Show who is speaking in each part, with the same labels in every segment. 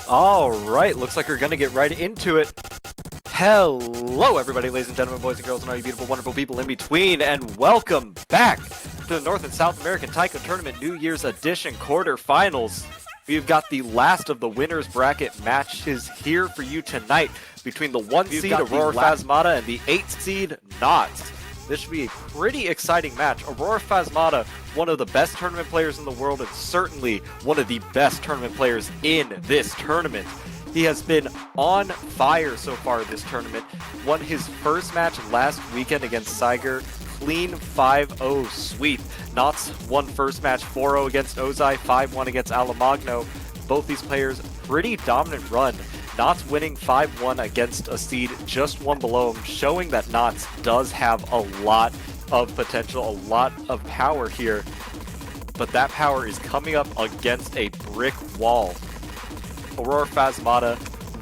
Speaker 1: Alright, looks like we're gonna get right into it. Hello everybody, ladies and gentlemen, boys and girls, and all you beautiful, wonderful people in between, and welcome back to the North and South American Taiko Tournament New Year's Edition quarterfinals. We've got the last of the winners bracket matches here for you tonight between the 1 seed AuroraPhasmata and the 8 seed NSATT. This should be a pretty exciting match. AuroraPhasmata, one of the best tournament players in the world, and certainly one of the best tournament players in this tournament. He has been on fire so far this tournament. Won his first match last weekend against Saiger. Clean 5-0 sweep. NSATT won first match 4-0 against Ozai, 5-1 against Alamagno. Both these players, pretty dominant run. NSATT winning 5-1 against a seed just one below him, showing that NSATT does have a lot of potential, a lot of power here. But that power is coming up against a brick wall. AuroraPhasmata,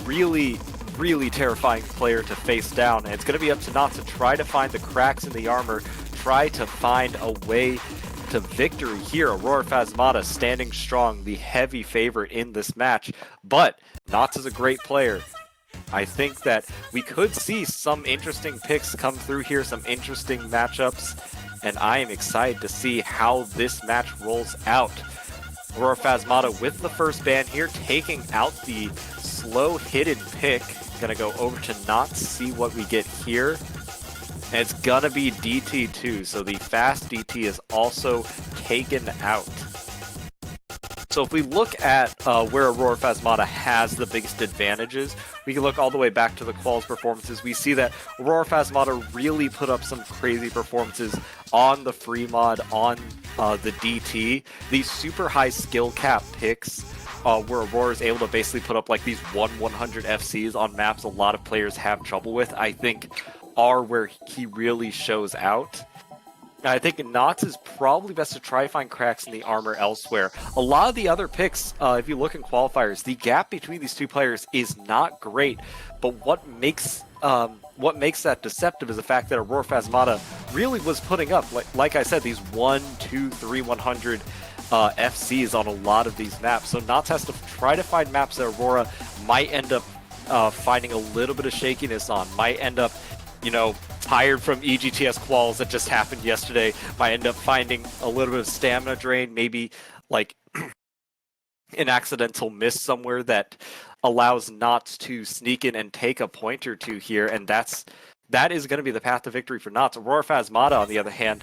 Speaker 1: really terrifying player to face down, and it's going to be up to NSATT to try to find the cracks in the armor, try to find a way to victory here. AuroraPhasmata standing strong, the heavy favorite in this match, but NSATT is a great player. I think that we could see some interesting picks come through here, some interesting matchups, and I am excited to see how this match rolls out. AuroraPhasmata with the first ban here, taking out the slow hidden pick. Gonna go over to NSATT, see what we get here. And it's gonna be DT2, so the fast DT is also taken out. So if we look at where AuroraPhasmata has the biggest advantages, we can look all the way back to the quals performances. We see that AuroraPhasmata really put up some crazy performances on the free mod, on the DT. These super high skill cap picks where Aurora is able to basically put up like these 1/100 FCs on maps a lot of players have trouble with, I think are where he really shows out. I think NSATT is probably best to try to find cracks in the armor elsewhere. A lot of the other picks, if you look in qualifiers, the gap between these two players is not great, but what makes that deceptive is the fact that AuroraPhasmata really was putting up, like I said, these 1, 2, 3, 100 FCs on a lot of these maps. So NSATT has to try to find maps that Aurora might end up finding a little bit of shakiness on, might end up, you know, tired from EGTS quals that just happened yesterday, might end up finding a little bit of stamina drain, maybe like an accidental miss somewhere that allows NSATT to sneak in and take a point or two here, and that is going to be the path to victory for NSATT. AuroraPhasmata, on the other hand,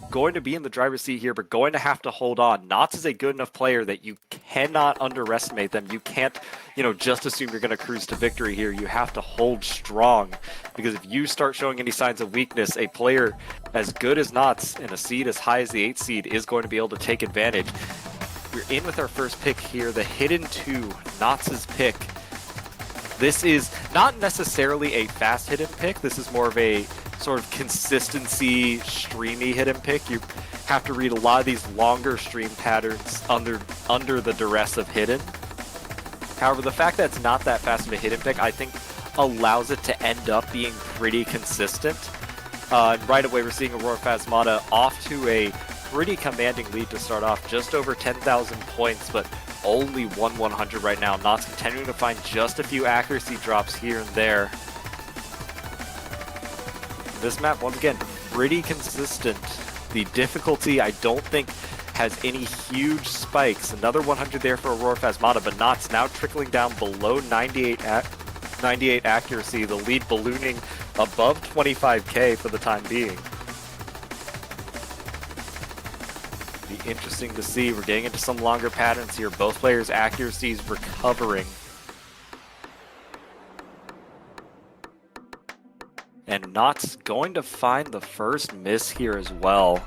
Speaker 1: going to be in the driver's seat here, but going to have to hold on. NSATT is a good enough player that you cannot underestimate them. You can't, you know, just assume you're going to cruise to victory here. You have to hold strong, because if you start showing any signs of weakness, a player as good as NSATT and a seed as high as the 8th seed is going to be able to take advantage. We're in with our first pick here, the Hidden 2, NSATT's pick. This is not necessarily a fast hidden pick. This is more of a sort of consistency, streamy hidden pick. You have to read a lot of these longer stream patterns under the duress of hidden. However, the fact that it's not that fast of a hidden pick, I think, allows it to end up being pretty consistent. Right away, we're seeing AuroraPhasmata off to a pretty commanding lead to start off, just over 10,000 points, but only 1/100 right now. NSATT's continuing to find just a few accuracy drops here and there. This map, once again, pretty consistent. The difficulty, I don't think, has any huge spikes. Another 100 there for AuroraPhasmata, but NSATT's now trickling down below 98 accuracy, the lead ballooning above 25k for the time being. Be interesting to see. We're getting into some longer patterns here. Both players' accuracies recovering. And NSATT's going to find the first miss here as well.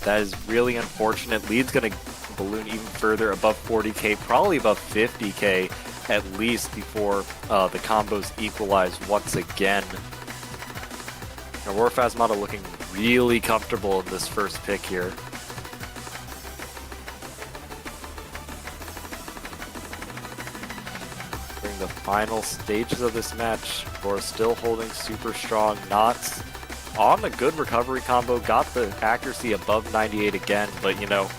Speaker 1: That is really unfortunate. Lead's going to balloon even further above 40k, probably above 50k at least before the combos equalize once again. AuroraPhasmata looking really comfortable in this first pick here. Final stages of this match. Aurora still holding super strong. Knots on a good recovery combo. Got the accuracy above 98 again, but you know,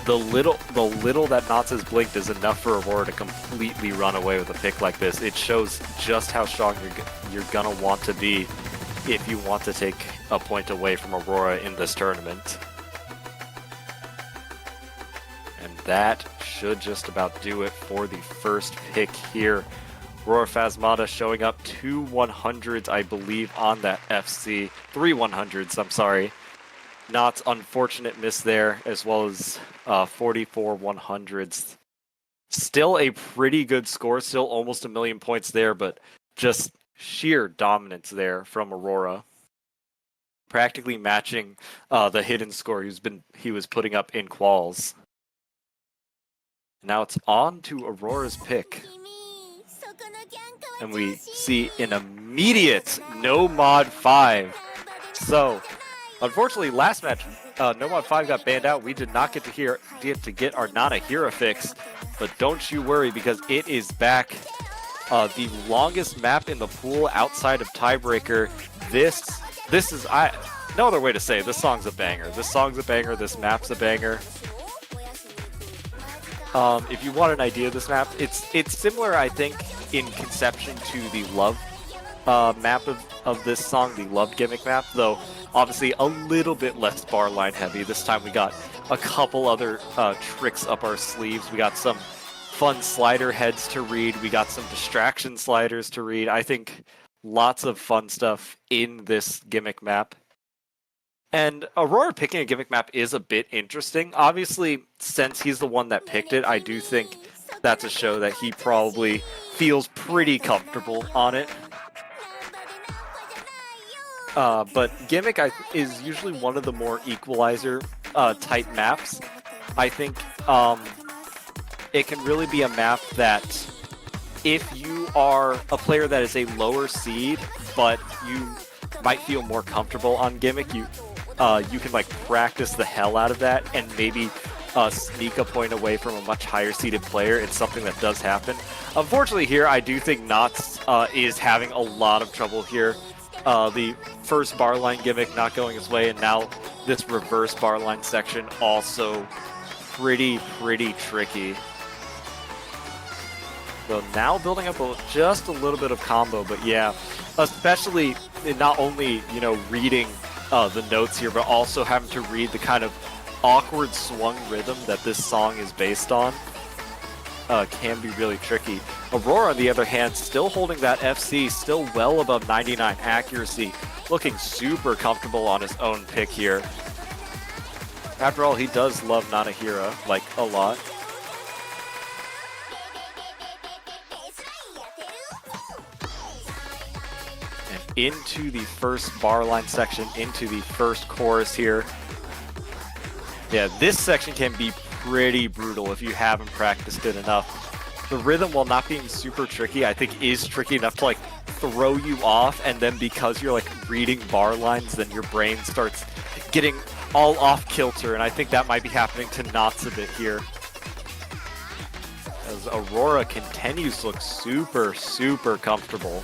Speaker 1: the little that Knots has blinked is enough for Aurora to completely run away with a pick like this. It shows just how strong you're gonna want to be if you want to take a point away from Aurora in this tournament. And that should just about do it for the first pick here. AuroraPhasmata showing up 2 100s, I believe, on that FC. 3 100s, I'm sorry. Knots unfortunate miss there, as well as 44 100s. Still a pretty good score, still almost 1,000,000 points there, but just sheer dominance there from Aurora. Practically matching the hidden score he was putting up in quals. Now it's on to Aurora's pick. And we see an immediate no mod 5. So, unfortunately, last match, no mod 5 got banned out. We did not get to get our Nana Hira fix, but don't you worry because it is back. The longest map in the pool outside of Tiebreaker. This is no other way to say it. This song's a banger. This song's a banger. This map's a banger. If you want an idea of this map, it's similar, I think, in conception to the Love map of this song, the Love gimmick map, though obviously a little bit less bar line heavy. This time we got a couple other tricks up our sleeves. We got some fun slider heads to read. We got some distraction sliders to read. I think lots of fun stuff in this gimmick map. And Aurora picking a gimmick map is a bit interesting. Obviously, since he's the one that picked it, I do think that's a show that he probably feels pretty comfortable on it. But Gimmick is usually one of the more equalizer type maps. I think it can really be a map that if you are a player that is a lower seed, but you might feel more comfortable on Gimmick, you can like practice the hell out of that and maybe sneak a point away from a much higher seeded player. It's something that does happen. Unfortunately here, I do think Knots is having a lot of trouble here. The first bar line gimmick not going his way, and now this reverse bar line section also pretty tricky. So now building up just a little bit of combo, but yeah, especially not only, you know, reading the notes here, but also having to read the kind of awkward swung rhythm that this song is based on can be really tricky. Aurora, on the other hand, still holding that FC, still well above 99 accuracy, looking super comfortable on his own pick here. After all, he does love Nana Hira, like, a lot. And into the first bar line section, into the first chorus here. Yeah, this section can be pretty brutal if you haven't practiced it enough. The rhythm, while not being super tricky, I think is tricky enough to like throw you off, and then because you're like reading bar lines, then your brain starts getting all off kilter, and I think that might be happening to Knots a bit here. As Aurora continues to look super comfortable.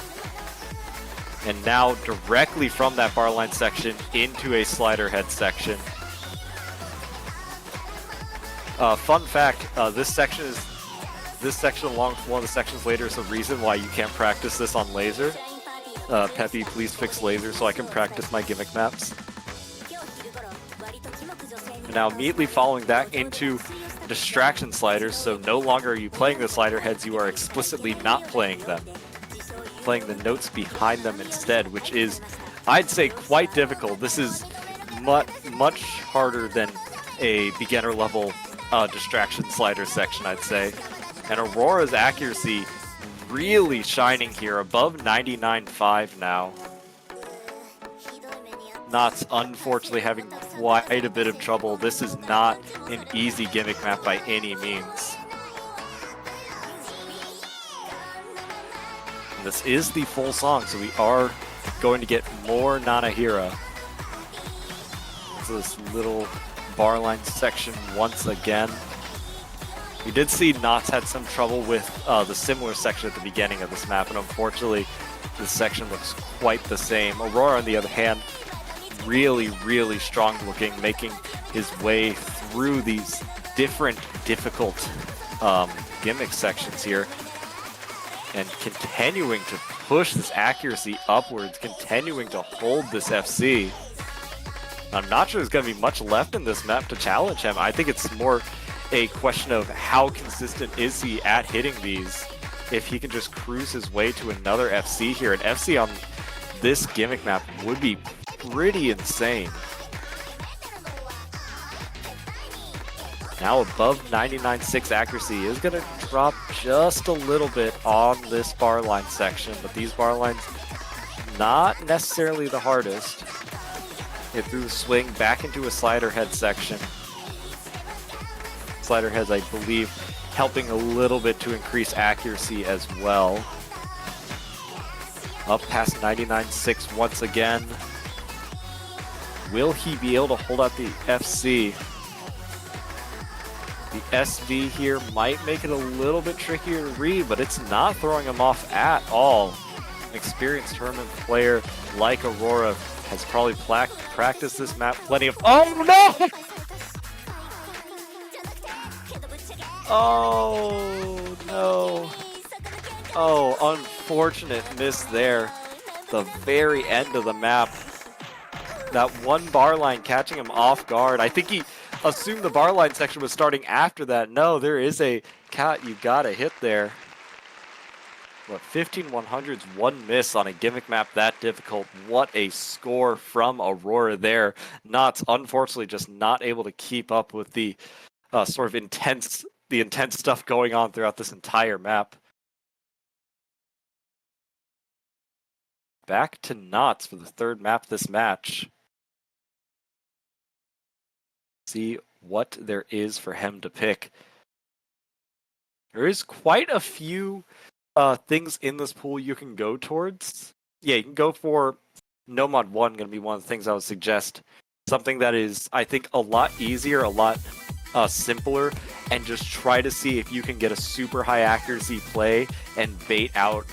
Speaker 1: And now directly from that bar line section into a slider head section. Fun fact, this section, along with one of the sections later, is the reason why you can't practice this on laser. Peppy, please fix laser so I can practice my gimmick maps. And now immediately following that into distraction sliders, so no longer are you playing the slider heads, you are explicitly not playing them. Playing the notes behind them instead, which is, I'd say, quite difficult. This is much harder than a beginner level distraction slider section, I'd say. And Aurora's accuracy really shining here, above 99.5 now. Knots unfortunately having quite a bit of trouble. This is not an easy gimmick map by any means. And this is the full song, so we are going to get more Nana Hira. So this little bar line section once again. We did see Knots had some trouble with the similar section at the beginning of this map, and unfortunately, this section looks quite the same. Aurora, on the other hand, really, really strong looking, making his way through these different difficult gimmick sections here, and continuing to push this accuracy upwards, continuing to hold this FC. I'm not sure there's going to be much left in this map to challenge him. I think it's more a question of how consistent is he at hitting these. If he can just cruise his way to another FC here, an FC on this gimmick map would be pretty insane. Now above 99.6 accuracy is going to drop just a little bit on this bar line section, but these bar lines not necessarily the hardest. Hit through the swing, back into a slider head section. Slider heads, I believe, helping a little bit to increase accuracy as well. Up past 99.6 once again. Will he be able to hold out the FC? The SV here might make it a little bit trickier to read, but it's not throwing him off at all. An experienced tournament player like Aurora has probably practiced this map plenty of— oh no! Oh no. Oh, unfortunate miss there. The very end of the map. That one bar line catching him off guard. I think he assumed the bar line section was starting after that. No, there is a cat you gotta hit there. What, 15-100's one miss on a gimmick map that difficult. What a score from Aurora there. Knots, unfortunately, just not able to keep up with the sort of intense stuff going on throughout this entire map. Back to Knots for the third map this match. See what there is for him to pick. There is quite a few things in this pool you can go towards. Yeah, you can go for Nomad 1, going to be one of the things I would suggest. Something that is, I think, a lot easier, a lot simpler, and just try to see if you can get a super high accuracy play and bait out,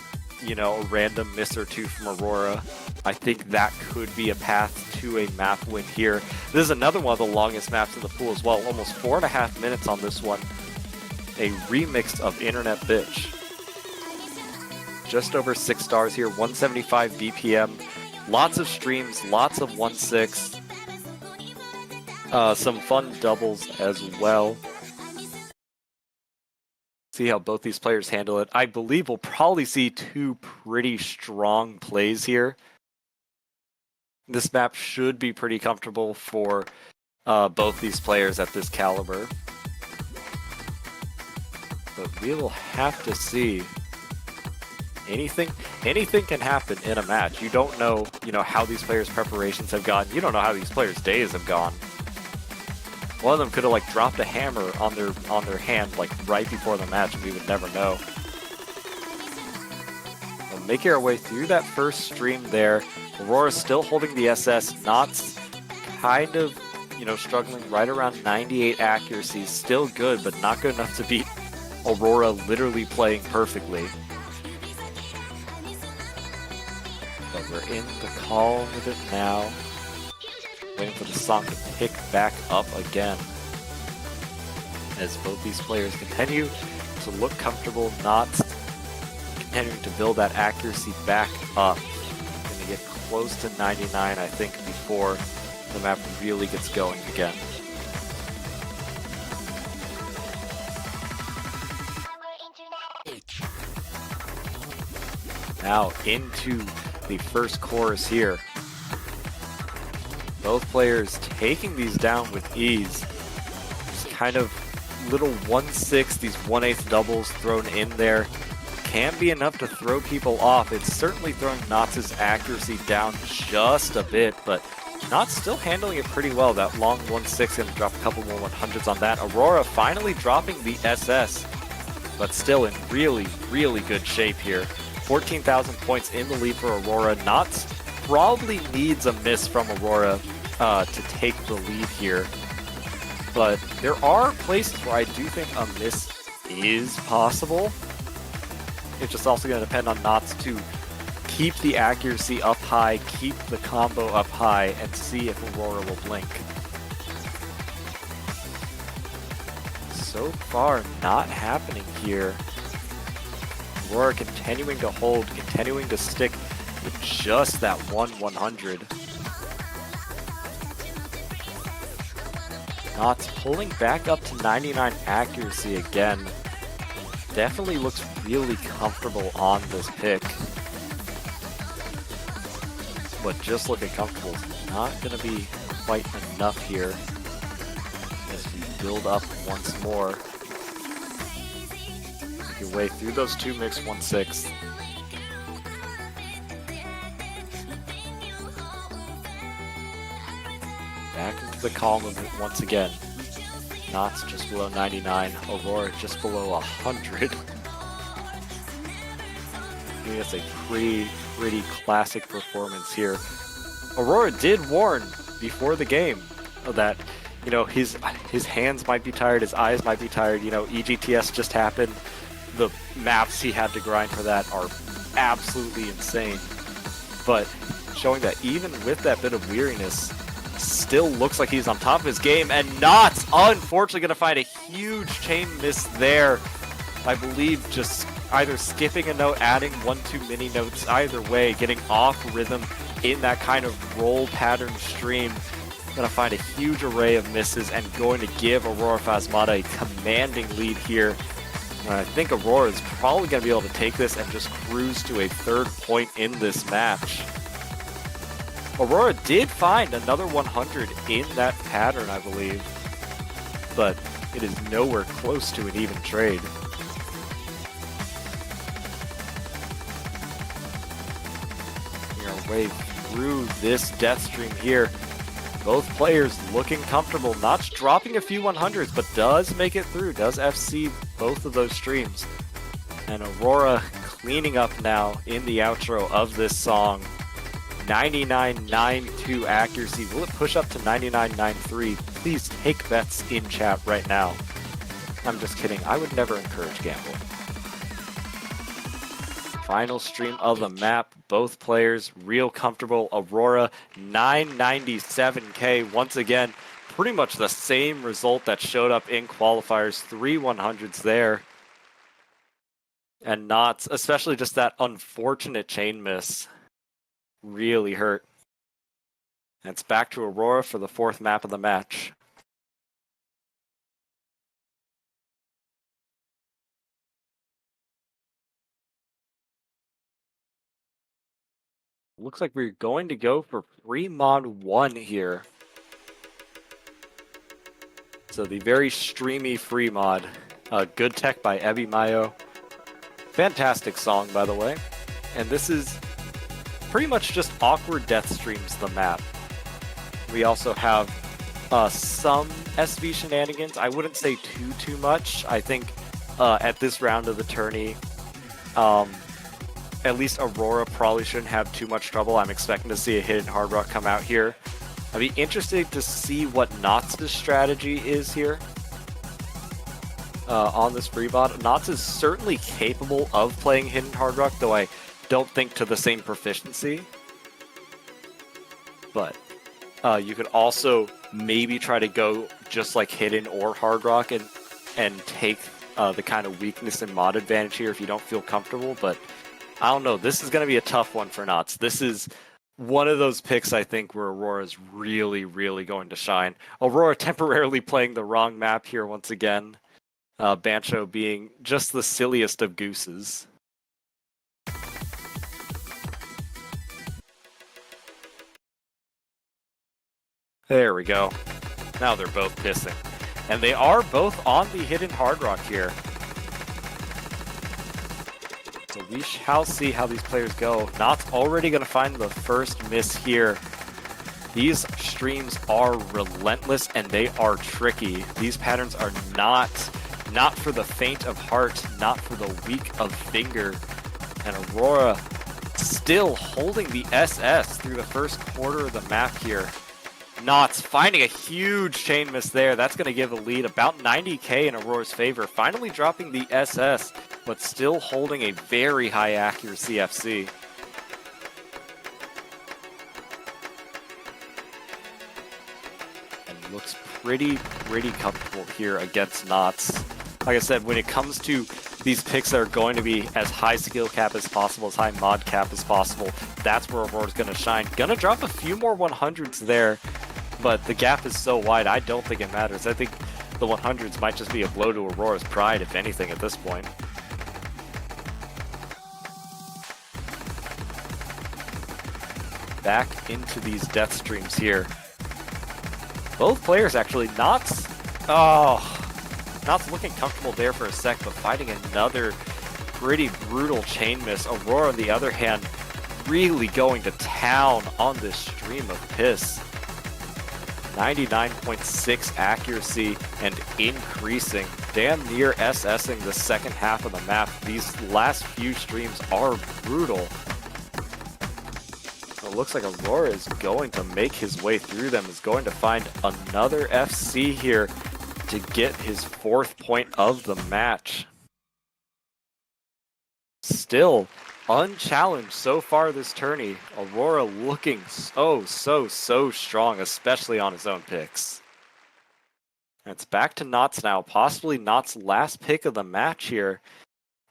Speaker 1: you know, a random miss or two from Aurora. I think that could be a path to a map win here. This is another one of the longest maps in the pool as well. Almost 4.5 minutes on this one. A remix of Internet Bitch. Just over 6 stars here, 175 BPM. Lots of streams, lots of 1.6. Some fun doubles as well. See how both these players handle it. I believe we'll probably see two pretty strong plays here. This map should be pretty comfortable for both these players at this caliber. But we will have to see. Anything can happen in a match. You don't know, how these players' preparations have gone. You don't know how these players' days have gone. One of them could have dropped a hammer on their hand right before the match, and we would never know. We'll make our way through that first stream there. Aurora's still holding the SS. Knots kind of, struggling right around 98 accuracy. Still good, but not good enough to beat Aurora literally playing perfectly. But we're in the call with it now. Waiting for the song to pick back up again. As both these players continue to look comfortable, Knots continuing to build that accuracy back up. Going to get close to 99, I think, before the map really gets going again. Now into the first chorus here. Both players taking these down with ease. Just kind of little 1/6, these 1/8 doubles thrown in there. Can be enough to throw people off. It's certainly throwing Knots' accuracy down just a bit, but Knots still handling it pretty well. That long 1/6 going to drop a couple more 100s on that. Aurora finally dropping the SS, but still in really, really good shape here. 14,000 points in the lead for Aurora. Knots probably needs a miss from Aurora to take the lead here. But there are places where I do think a miss is possible. It's just also going to depend on NSATT to keep the accuracy up high, keep the combo up high, and see if Aurora will blink. So far, not happening here. Aurora continuing to hold, continuing to stick with just that 100. NSATT pulling back up to 99 accuracy again. Definitely looks really comfortable on this pick. But just looking comfortable is not going to be quite enough here as we build up once more. Make your way through those two mix 1/6. Back into the call movement once again. NSATT just below 99, Aurora just below 100. Giving us a pretty classic performance here. Aurora did warn before the game that, you know, his hands might be tired, his eyes might be tired, you know, EGTS just happened. The maps he had to grind for that are absolutely insane. But showing that even with that bit of weariness, still looks like he's on top of his game, and NSATT unfortunately going to find a huge chain miss there. I believe just either skipping a note, adding 1-2 mini notes, either way, getting off rhythm in that kind of roll pattern stream. Going to find a huge array of misses and going to give AuroraPhasmata a commanding lead here. And I think Aurora is probably going to be able to take this and just cruise to a 3rd point in this match. Aurora did find another 100 in that pattern, I believe, but it is nowhere close to an even trade. Making our way through this death stream here. Both players looking comfortable, not dropping a few 100s, but does make it through, does FC both of those streams. And Aurora cleaning up now in the outro of this song. 99.92 accuracy. Will it push up to 99.93? Please take bets in chat right now. I'm just kidding. I would never encourage gambling. Final stream of the map. Both players real comfortable. Aurora 997k. Once again, pretty much the same result that showed up in qualifiers. 3 100s there. And NSATT, especially just that unfortunate chain miss, really hurt. And it's back to Aurora for the 4th map of the match. Looks like we're going to go for free mod 1 here. So the very streamy free mod. Good Tech by Ebi Mayo. Fantastic song, by the way. And this is pretty much just awkward death streams the map. We also have some SV shenanigans. I wouldn't say too much. I think at this round of the tourney, at least Aurora probably shouldn't have too much trouble. I'm expecting to see a hidden hard rock come out here. I'd be interested to see what NSATT's strategy is here on this free mod. NSATT is certainly capable of playing hidden hard rock, though I don't think to the same proficiency. But you could also maybe try to go just like hidden or hard rock and take the kind of weakness and mod advantage here if you don't feel comfortable. But I don't know. This is going to be a tough one for NSATT. This is one of those picks, I think, where Aurora is really going to shine. Aurora temporarily playing the wrong map here once again. Bancho being just the silliest of gooses. There we go. Now they're both pissing. And they are both on the hidden hard rock here. So we shall see how these players go. NSATT's already going to find the first miss here. These streams are relentless and they are tricky. These patterns are not for the faint of heart, not for the weak of finger. And Aurora still holding the SS through the first quarter of the map here. Knots finding a huge chain miss there. That's going to give a lead about 90k in Aurora's favor. Finally dropping the SS, but still holding a very high accuracy FC. And looks pretty comfortable here against Knots. Like I said, when it comes to these picks that are going to be as high skill cap as possible, as high mod cap as possible, that's where Aurora's going to shine. Gonna drop a few more 100s there, but the gap is so wide, I don't think it matters. I think the 100s might just be a blow to Aurora's pride, if anything, at this point. Back into these death streams here. Both players actually, Knots looking comfortable there for a sec, but fighting another pretty brutal chain miss. Aurora, on the other hand, really going to town on this stream of piss. 99.6 accuracy and increasing. Damn near SSing the second half of the map. These last few streams are brutal. It looks like Aurora is going to make his way through them, is going to find another FC here to get his 4th point of the match. Still unchallenged so far this tourney. Aurora looking so strong, especially on his own picks. And it's back to Knots now, possibly Knots' last pick of the match here.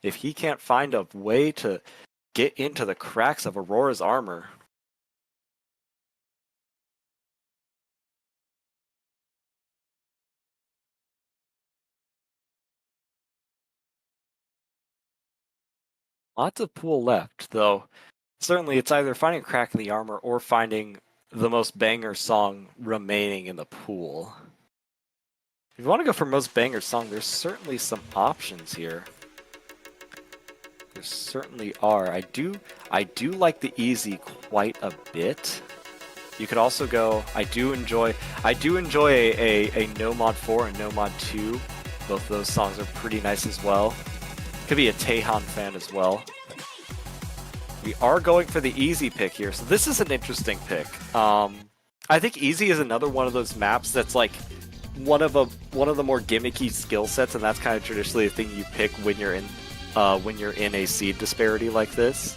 Speaker 1: If he can't find a way to get into the cracks of Aurora's armor. Lots of pool left, though. Certainly, it's either finding a crack in the armor or finding the most banger song remaining in the pool. If you want to go for most banger song, there's certainly some options here. There certainly are. I do like the easy quite a bit. You could also go. I do enjoy a No Mod 4 and No Mod 2. Both of those songs are pretty nice as well. Could be a Taehan fan as well. We are going for the easy pick here, so this is an interesting pick. I think easy is another one of those maps that's like one of the more gimmicky skill sets, and that's kind of traditionally a thing you pick when you're in a seed disparity like this.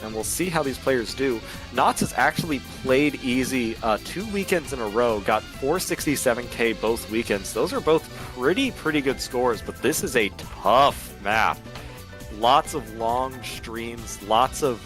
Speaker 1: And we'll see how these players do. Knots has actually played easy 2 weekends in a row, got 467k both weekends. Those are both pretty good scores, but this is a tough map. Lots of long streams, lots of